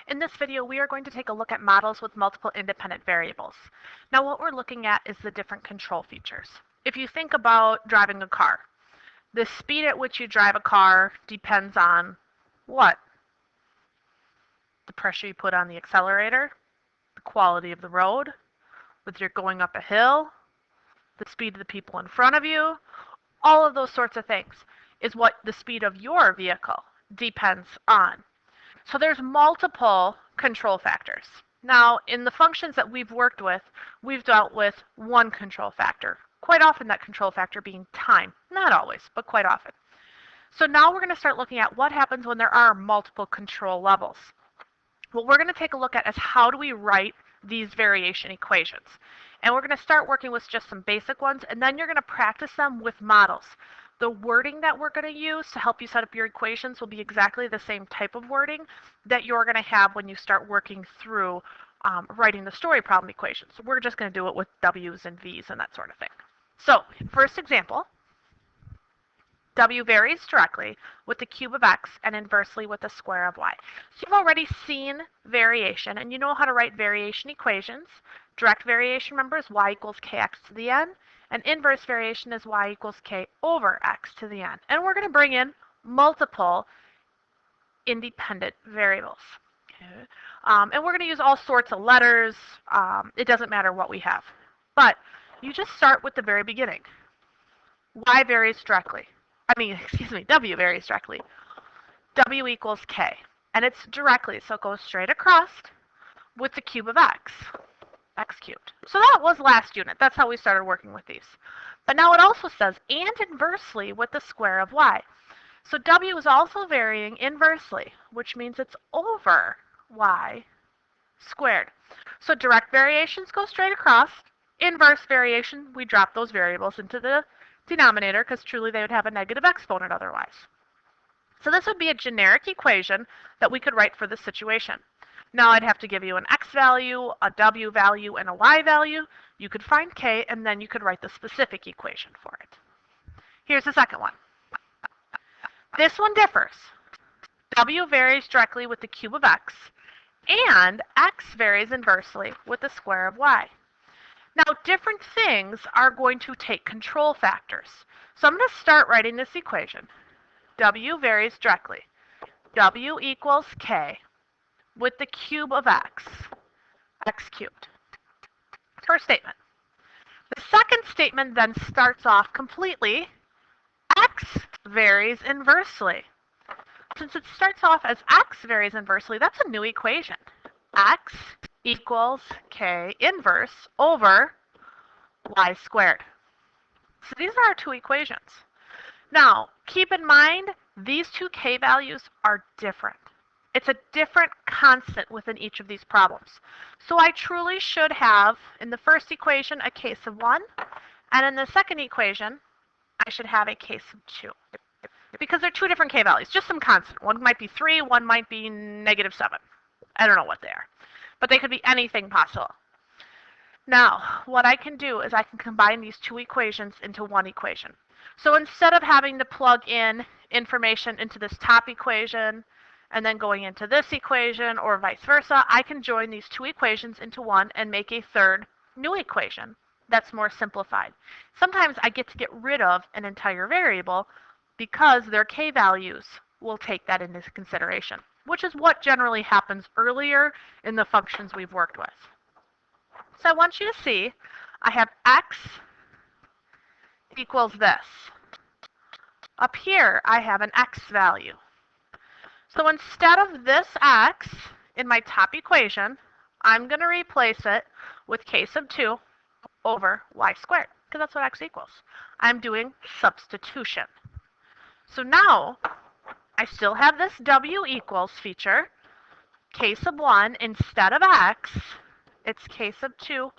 In this video, we are going to take a look at models with multiple independent variables. Now, what we're looking at is the different control features. If you think about driving a car, the speed at which you drive a car depends on what? The pressure you put on the accelerator, the quality of the road, whether you're going up a hill, the speed of the people in front of you, all of those sorts of things is what the speed of your vehicle depends on. So there's multiple control factors. Now, in the functions that we've worked with, we've dealt with one control factor. Quite often that control factor being time. Not always, but quite often. So now we're going to start looking at what happens when there are multiple control levels. What we're going to take a look at is how do we write these variation equations. And we're going to start working with just some basic ones, and then you're going to practice them with models. The wording that we're going to use to help you set up your equations will be exactly the same type of wording that you're going to have when you start working through writing the story problem equations. So we're just going to do it with W's and V's and that sort of thing. So, first example, W varies directly with the cube of x and inversely with the square of y. So you've already seen variation, and you know how to write variation equations. Direct variation, remember, is y equals kx to the n. And inverse variation is y equals k over x to the n. And we're going to bring in multiple independent variables. Okay. And we're going to use all sorts of letters. It doesn't matter what we have. But you just start with the very beginning. Y varies directly. W varies directly. W equals k. And it's directly, so it goes straight across with the cube of x. X cubed. So that was last unit. That's how we started working with these. But now it also says, and inversely with the square of y. So W is also varying inversely, which means it's over y squared. So direct variations go straight across. Inverse variation, we drop those variables into the denominator because truly they would have a negative exponent otherwise. So this would be a generic equation that we could write for this situation. Now I'd have to give you an x value, a w value, and a y value. You could find k, and then you could write the specific equation for it. Here's the second one. This one differs. W varies directly with the cube of x, and x varies inversely with the square of y. Now, different things are going to take control factors. So I'm going to start writing this equation. W varies directly. W equals k with the cube of x, x cubed. First statement. The second statement then starts off completely. X varies inversely. Since it starts off as x varies inversely, that's a new equation. X equals k inverse over y squared. So these are our two equations. Now, keep in mind, these two k values are different. It's a different constant within each of these problems. So I truly should have, in the first equation, a case of 1, and in the second equation, I should have a case of 2. Because they're two different k values, just some constant. One might be 3, one might be negative 7. I don't know what they are. But they could be anything possible. Now, what I can do is I can combine these two equations into one equation. So instead of having to plug in information into this top equation and then going into this equation or vice versa, I can join these two equations into one and make a third new equation that's more simplified. Sometimes I get to get rid of an entire variable because their k values will take that into consideration, which is what generally happens earlier in the functions we've worked with. So I want you to see I have x equals this. Up here, I have an x value. So instead of this x in my top equation, I'm going to replace it with k sub 2 over y squared, because that's what x equals. I'm doing substitution. So now, I still have this w equals feature. K sub 1, instead of x, it's k sub 2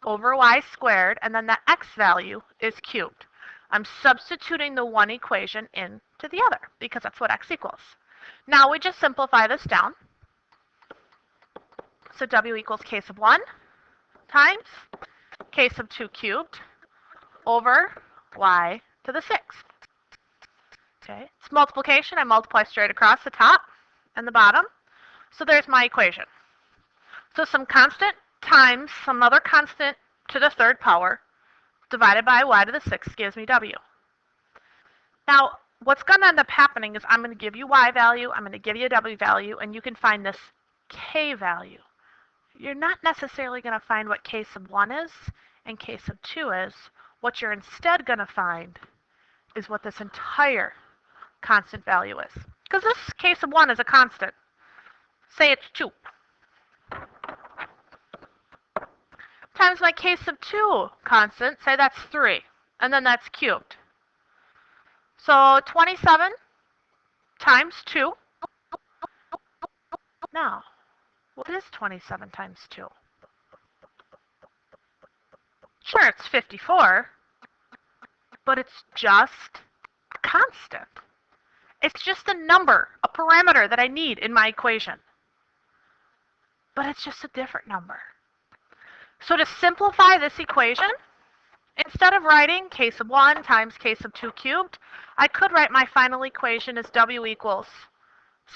over y squared, and then the x value is cubed. I'm substituting the one equation into the other, because that's what x equals. Now we just simplify this down. So w equals k sub 1 times k sub 2 cubed over y to the 6th. Okay, it's multiplication. I multiply straight across the top and the bottom. So there's my equation. So some constant times some other constant to the third power divided by y to the sixth gives me w. Now, what's going to end up happening is I'm going to give you y value, I'm going to give you a w value, and you can find this k value. You're not necessarily going to find what k sub 1 is and k sub 2 is. What you're instead going to find is what this entire constant value is. Because this k sub 1 is a constant. Say it's 2. Times my k sub 2 constant, say that's 3. And then that's cubed. So 27 times 2. Now, what is 27 times 2? Sure, it's 54, but it's just a constant. It's just a number, a parameter that I need in my equation. But it's just a different number. So to simplify this equation, instead of writing k sub 1 times k sub 2 cubed, I could write my final equation as w equals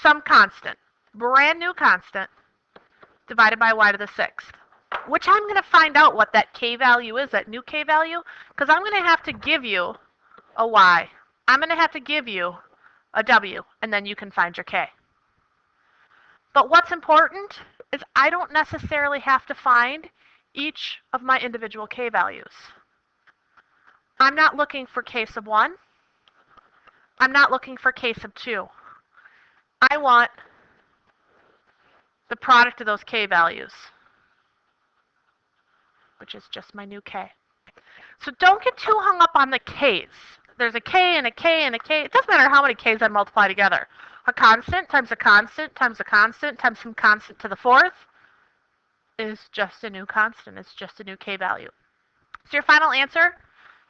some constant, brand new constant, divided by y to the sixth, which I'm going to find out what that k value is, that new k value, because I'm going to have to give you a y. I'm going to have to give you a w, and then you can find your k. But what's important is I don't necessarily have to find each of my individual k values. I'm not looking for k sub 1. I'm not looking for k sub 2. I want the product of those k values, which is just my new k. So don't get too hung up on the k's. There's a k and a k and a k. It doesn't matter how many k's I multiply together. A constant times a constant times a constant times some constant to the fourth is just a new constant. It's just a new k value. So your final answer,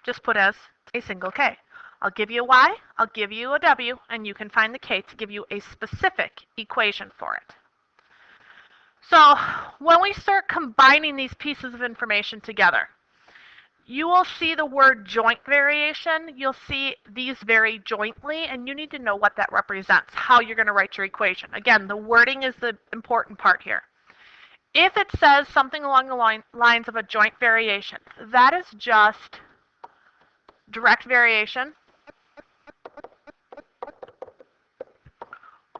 just put as a single k. I'll give you a y, I'll give you a w, and you can find the k to give you a specific equation for it. So when we start combining these pieces of information together, you will see the word joint variation. You'll see these vary jointly, and you need to know what that represents, how you're going to write your equation. Again, the wording is the important part here. If it says something along the lines of a joint variation, that is just direct variation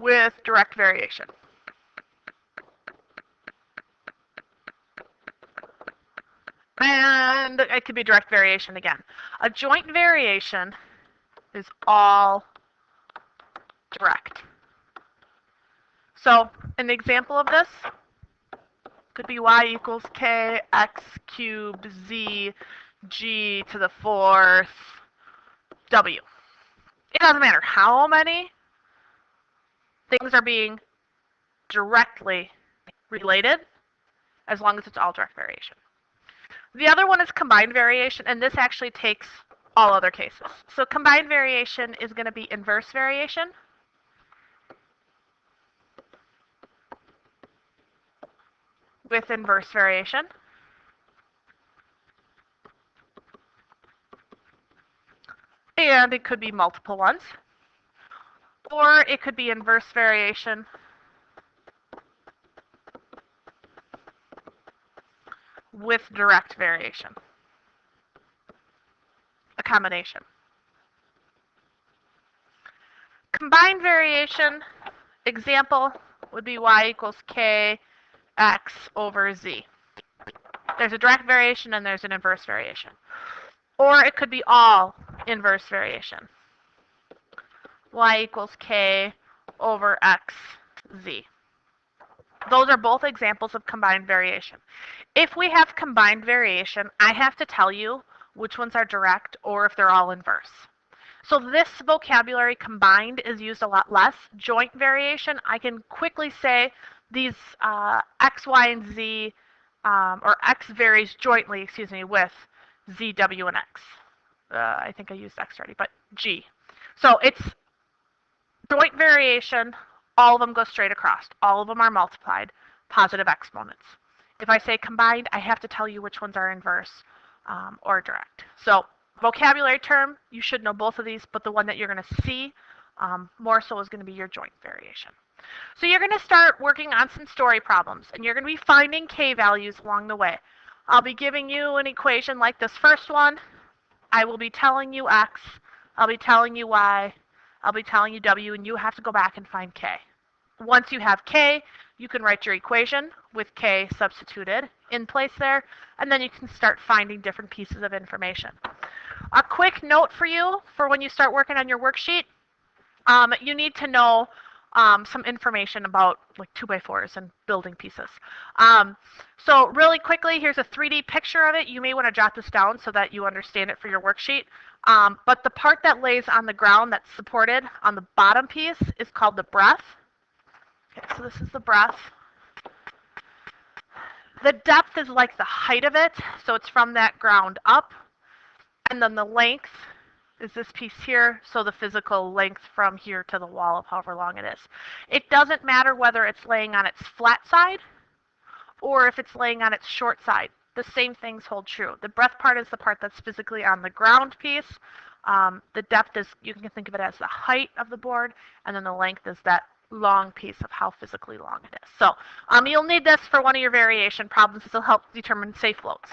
with direct variation. And it could be direct variation again. A joint variation is all direct. So an example of this could be y equals k x cubed z g to the fourth w. It doesn't matter how many things are being directly related, as long as it's all direct variation. The other one is combined variation, and this actually takes all other cases. So combined variation is going to be inverse variation. With inverse variation. And it could be multiple ones. Or it could be inverse variation with direct variation. A combination. Combined variation example would be y equals k x over z. There's a direct variation and there's an inverse variation. Or it could be all inverse variation. Y equals k over x z. Those are both examples of combined variation. If we have combined variation, I have to tell you which ones are direct or if they're all inverse. So this vocabulary combined is used a lot less. Joint variation, I can quickly say these x, y, and z, or x varies jointly, with z, w, and x. I think I used x already, but g. So it's joint variation, all of them go straight across. All of them are multiplied, positive exponents. If I say combined, I have to tell you which ones are inverse or direct. So vocabulary term, you should know both of these, but the one that you're going to see more so is going to be your joint variation. So you're going to start working on some story problems, and you're going to be finding K values along the way. I'll be giving you an equation like this first one. I will be telling you X, I'll be telling you Y, I'll be telling you W, and you have to go back and find K. Once you have K, you can write your equation with K substituted in place there, and then you can start finding different pieces of information. A quick note for you for when you start working on your worksheet, you need to know some information about like 2x4s and building pieces. So really quickly, here's a 3D picture of it. You may want to jot this down so that you understand it for your worksheet. But the part that lays on the ground that's supported on the bottom piece is called the breadth. Okay, so this is the breadth. The depth is like the height of it, so it's from that ground up. And then the length is this piece here, so the physical length from here to the wall of however long it is. It doesn't matter whether it's laying on its flat side or if it's laying on its short side. The same things hold true. The breadth part is the part that's physically on the ground piece. The depth is, you can think of it as the height of the board, and then the length is that long piece of how physically long it is. So you'll need this for one of your variation problems. This will help determine safe loads.